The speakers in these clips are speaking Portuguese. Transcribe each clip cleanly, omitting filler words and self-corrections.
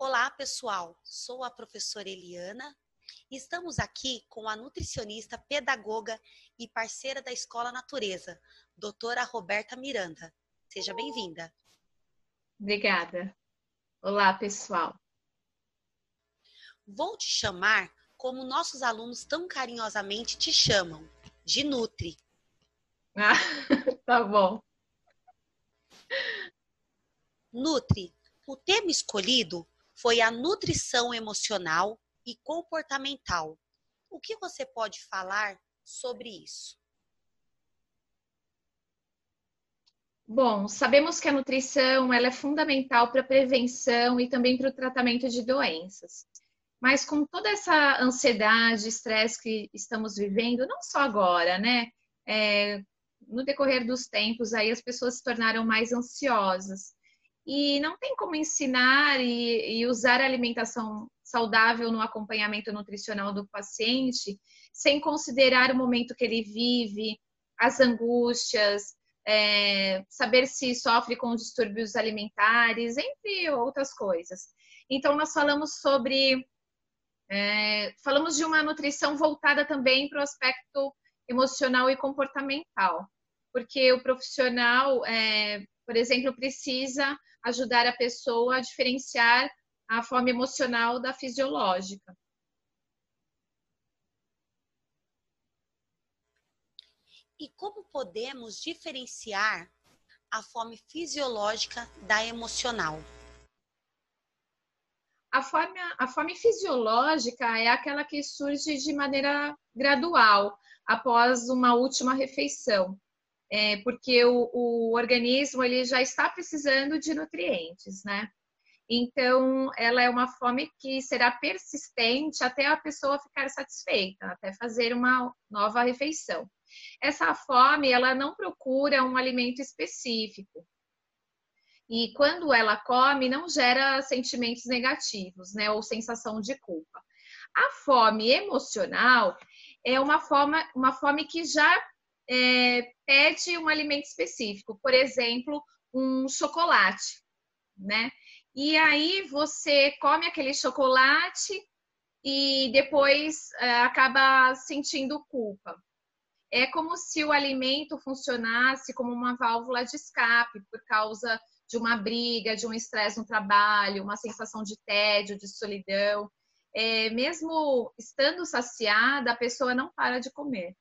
Olá, pessoal. Sou a professora Eliana e estamos aqui com a nutricionista, pedagoga e parceira da Escola Natureza, doutora Roberta Miranda. Seja bem-vinda. Obrigada. Olá, pessoal. Vou te chamar como nossos alunos tão carinhosamente te chamam, de Nutri. Ah, tá bom. Nutri, o tema escolhido foi a nutrição emocional e comportamental. O que você pode falar sobre isso? Bom, sabemos que a nutrição ela é fundamental para a prevenção e também para o tratamento de doenças. Mas com toda essa ansiedade, estresse que estamos vivendo, não só agora, né? No decorrer dos tempos, aí as pessoas se tornaram mais ansiosas. E não tem como ensinar e usar a alimentação saudável no acompanhamento nutricional do paciente sem considerar o momento que ele vive, as angústias, saber se sofre com distúrbios alimentares, entre outras coisas. Então, nós falamos de uma nutrição voltada também para o aspecto emocional e comportamental, porque o profissional, por exemplo, precisa ajudar a pessoa a diferenciar a fome emocional da fisiológica. E como podemos diferenciar a fome fisiológica da emocional? A fome fisiológica é aquela que surge de maneira gradual, após uma última refeição, porque o organismo ele já está precisando de nutrientes, né? Então, ela é uma fome que será persistente até a pessoa ficar satisfeita, até fazer uma nova refeição. Essa fome, ela não procura um alimento específico. E quando ela come, não gera sentimentos negativos, né? Ou sensação de culpa. A fome emocional é uma fome que já pede um alimento específico. Por exemplo, um chocolate, né? E aí você come aquele chocolate e depois acaba sentindo culpa. É como se o alimento funcionasse como uma válvula de escape por causa de uma briga, de um estresse no trabalho, uma sensação de tédio, de solidão. Mesmo estando saciada, a pessoa não para de comer.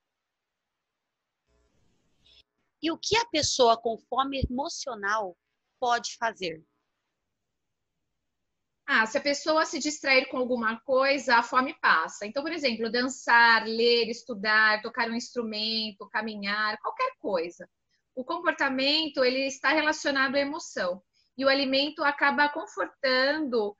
E o que a pessoa com fome emocional pode fazer? Se a pessoa se distrair com alguma coisa, a fome passa. Então, por exemplo, dançar, ler, estudar, tocar um instrumento, caminhar, qualquer coisa. O comportamento, ele está relacionado à emoção. E o alimento acaba confortando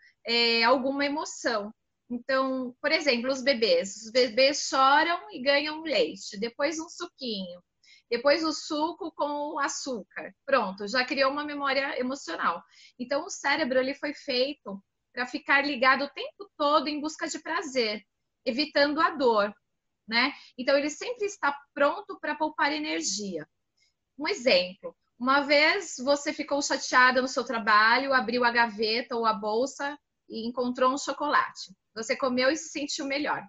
alguma emoção. Então, por exemplo, os bebês choram e ganham leite, depois um suquinho, depois o suco com açúcar. Pronto, já criou uma memória emocional. Então, o cérebro ele foi feito para ficar ligado o tempo todo em busca de prazer, evitando a dor, né? Então, ele sempre está pronto para poupar energia. Um exemplo, uma vez você ficou chateada no seu trabalho, abriu a gaveta ou a bolsa e encontrou um chocolate. Você comeu e se sentiu melhor.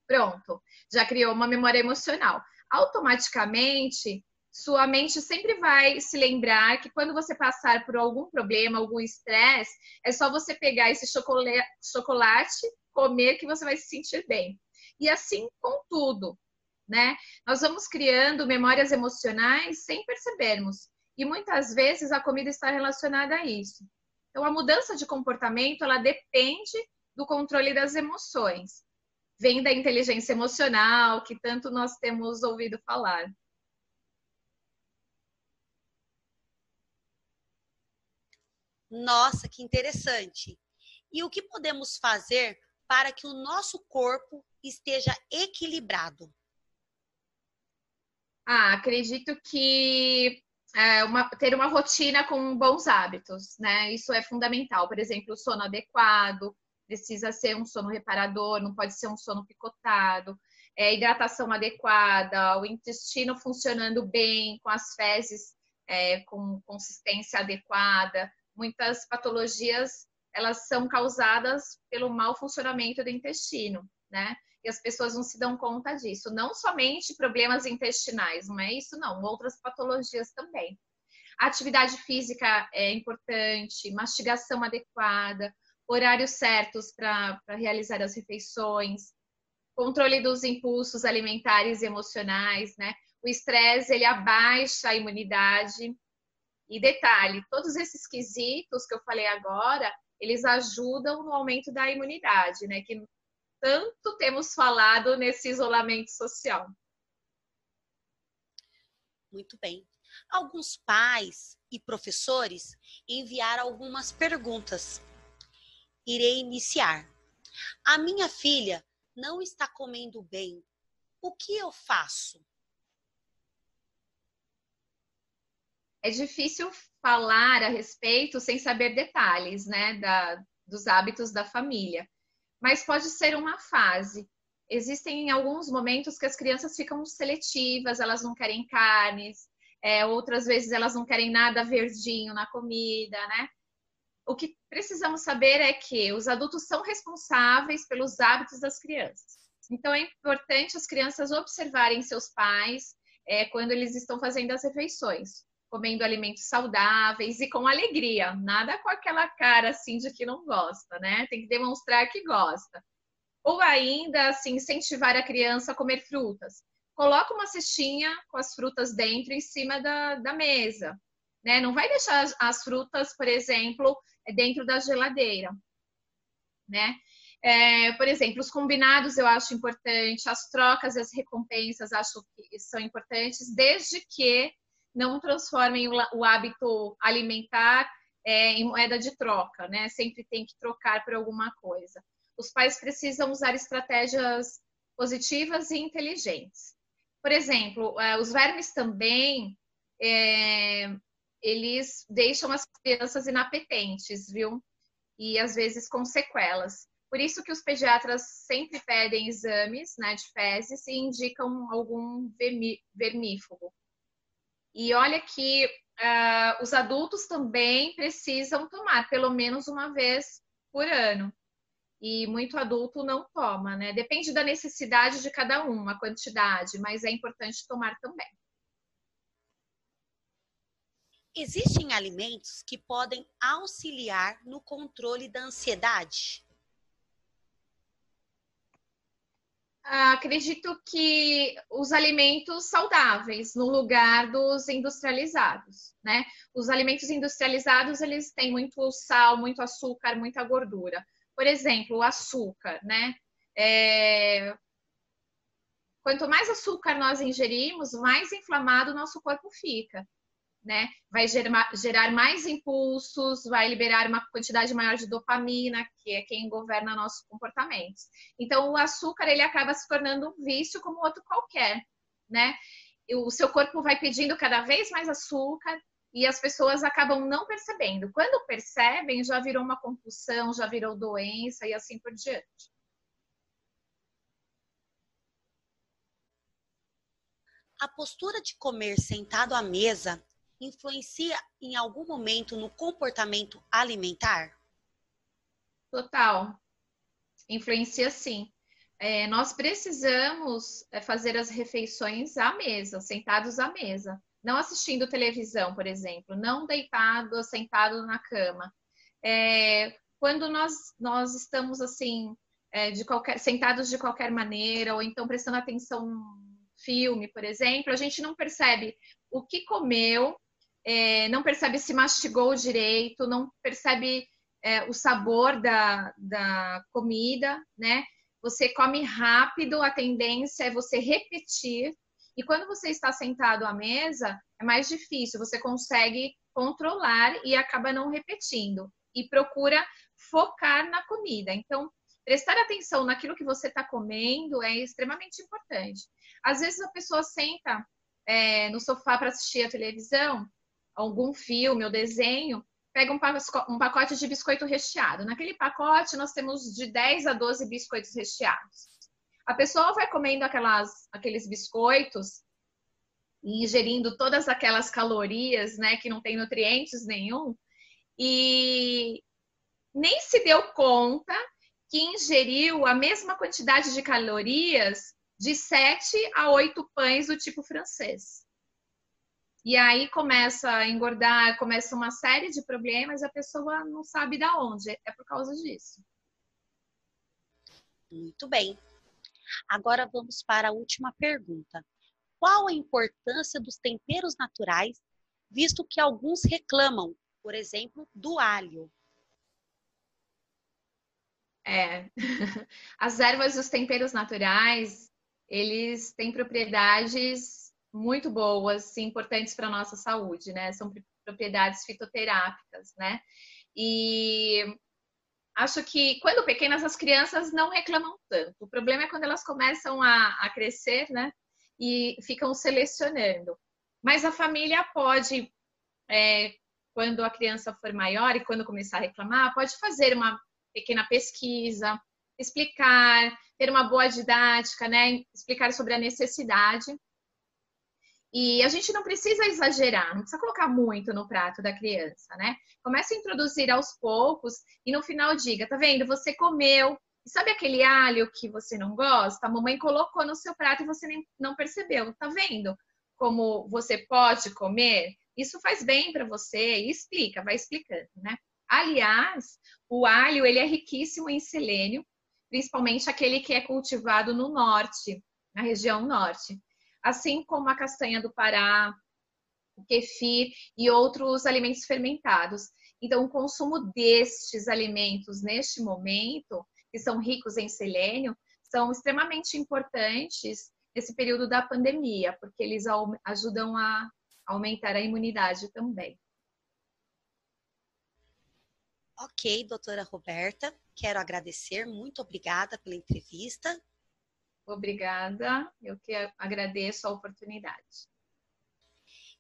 Pronto, já criou uma memória emocional. Automaticamente, sua mente sempre vai se lembrar que quando você passar por algum problema, algum estresse, é só você pegar esse chocolate, comer, que você vai se sentir bem. E assim com tudo, né? Nós vamos criando memórias emocionais sem percebermos. E muitas vezes a comida está relacionada a isso. Então, a mudança de comportamento, ela depende do controle das emoções. Vem da inteligência emocional, que tanto nós temos ouvido falar. Nossa, que interessante! E o que podemos fazer para que o nosso corpo esteja equilibrado? Acredito que ter uma rotina com bons hábitos, né? Isso é fundamental. Por exemplo, o sono adequado, precisa ser um sono reparador, não pode ser um sono picotado. Hidratação adequada, o intestino funcionando bem, com as fezes com consistência adequada. Muitas patologias elas são causadas pelo mau funcionamento do intestino, né? E as pessoas não se dão conta disso. Não somente problemas intestinais, não é isso não, outras patologias também. A atividade física é importante, mastigação adequada, horários certos para realizar as refeições, controle dos impulsos alimentares e emocionais, né? O estresse, ele abaixa a imunidade. E detalhe, todos esses quesitos que eu falei agora, eles ajudam no aumento da imunidade, né? Que tanto temos falado nesse isolamento social. Muito bem. Alguns pais e professores enviaram algumas perguntas. Irei iniciar. A minha filha não está comendo bem. O que eu faço? É difícil falar a respeito sem saber detalhes, né, dos hábitos da família. Mas pode ser uma fase. Existem alguns momentos que as crianças ficam seletivas, elas não querem carnes, outras vezes elas não querem nada verdinho na comida, né? O que precisamos saber é que os adultos são responsáveis pelos hábitos das crianças. Então é importante as crianças observarem seus pais quando eles estão fazendo as refeições, comendo alimentos saudáveis e com alegria, nada com aquela cara assim de que não gosta, né? Tem que demonstrar que gosta. Ou ainda, assim, incentivar a criança a comer frutas. Coloca uma cestinha com as frutas dentro em cima da mesa, né? Não vai deixar as frutas, por exemplo, dentro da geladeira, né? Por exemplo, os combinados eu acho importante, as trocas e as recompensas acho que são importantes, desde que não transformem o hábito alimentar em moeda de troca, né? Sempre tem que trocar por alguma coisa. Os pais precisam usar estratégias positivas e inteligentes. Por exemplo, os vermes também, eles deixam as crianças inapetentes, viu? E às vezes com sequelas. Por isso que os pediatras sempre pedem exames, né, de fezes e indicam algum vermífugo. E olha que os adultos também precisam tomar pelo menos uma vez por ano. E muito adulto não toma, né? Depende da necessidade de cada um, a quantidade, mas é importante tomar também. Existem alimentos que podem auxiliar no controle da ansiedade? Acredito que os alimentos saudáveis no lugar dos industrializados, né? Os alimentos industrializados, eles têm muito sal, muito açúcar, muita gordura. Por exemplo, o açúcar, né? Quanto mais açúcar nós ingerimos, mais inflamado o nosso corpo fica, né? Vai gerar mais impulsos, vai liberar uma quantidade maior de dopamina, que é quem governa nossos comportamentos. Então, o açúcar, ele acaba se tornando um vício como outro qualquer, né? E o seu corpo vai pedindo cada vez mais açúcar e as pessoas acabam não percebendo. Quando percebem, já virou uma compulsão, já virou doença e assim por diante. A postura de comer sentado à mesa influencia em algum momento no comportamento alimentar? Total. Influencia sim. Nós precisamos fazer as refeições à mesa, sentados à mesa. Não assistindo televisão, por exemplo. Não deitado, sentado na cama. Quando nós estamos assim, sentados de qualquer maneira, ou então prestando atenção num filme, por exemplo, a gente não percebe o que comeu, não percebe se mastigou direito, não percebe o sabor da comida, né? Você come rápido, a tendência é você repetir. E quando você está sentado à mesa, é mais difícil, você consegue controlar e acaba não repetindo. E procura focar na comida. Então, prestar atenção naquilo que você está comendo é extremamente importante. Às vezes a pessoa senta no sofá para assistir a televisão, algum filme ou desenho, pega um pacote de biscoito recheado. Naquele pacote, nós temos de 10 a 12 biscoitos recheados. A pessoa vai comendo aqueles biscoitos e ingerindo todas aquelas calorias, né, que não tem nutrientes nenhum, e nem se deu conta que ingeriu a mesma quantidade de calorias de 7 a 8 pães do tipo francês. E aí começa a engordar, começa uma série de problemas, a pessoa não sabe de onde, é por causa disso. Muito bem. Agora vamos para a última pergunta. Qual a importância dos temperos naturais, visto que alguns reclamam, por exemplo, do alho? As ervas e os temperos naturais, eles têm propriedades muito boas e importantes para a nossa saúde, né? São propriedades fitoterápicas, né? E acho que quando pequenas as crianças não reclamam tanto. O problema é quando elas começam a crescer, né? E ficam selecionando. Mas a família pode, quando a criança for maior e quando começar a reclamar, pode fazer uma pequena pesquisa, explicar, ter uma boa didática, né? Explicar sobre a necessidade. E a gente não precisa exagerar, não precisa colocar muito no prato da criança, né? Começa a introduzir aos poucos e no final diga, tá vendo? Você comeu, e sabe aquele alho que você não gosta? A mamãe colocou no seu prato e você nem, não percebeu, tá vendo? Como você pode comer, isso faz bem para você e explica, vai explicando, né? Aliás, o alho, ele é riquíssimo em selênio, principalmente aquele que é cultivado no norte, na região norte. Assim como a castanha do Pará, o kefir e outros alimentos fermentados. Então, o consumo destes alimentos neste momento, que são ricos em selênio, são extremamente importantes nesse período da pandemia, porque eles ajudam a aumentar a imunidade também. Ok, doutora Roberta, quero agradecer, muito obrigada pela entrevista. Obrigada, eu que agradeço a oportunidade.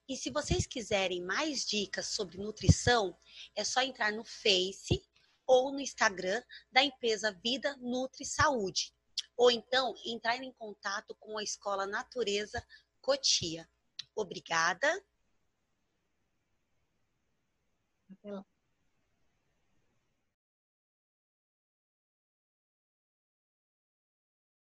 E se vocês quiserem mais dicas sobre nutrição, é só entrar no Face ou no Instagram da empresa Vida Nutri Saúde, ou então entrar em contato com a Escola Natureza Cotia. Obrigada. Até lá.